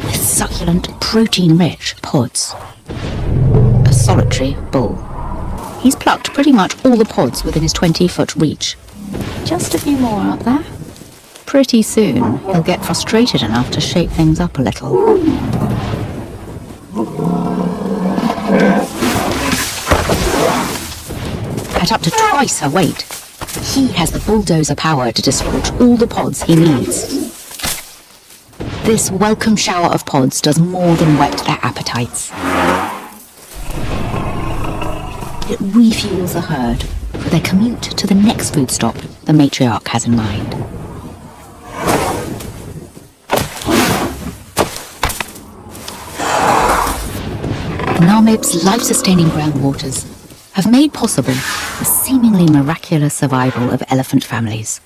With succulent, protein-rich pods. A solitary bull. He's plucked pretty much all the pods within his 20-foot reach. Just a few more up there. Pretty soon, he'll get frustrated enough to shake things up a little. At up to twice her weight, he has the bulldozer power to dislodge all the pods he needs. This welcome shower of pods does more than whet their appetites. It refuels the herd for their commute to the next food stop the matriarch has in mind. The Namib's life-sustaining groundwaters have made possible the seemingly miraculous survival of elephant families.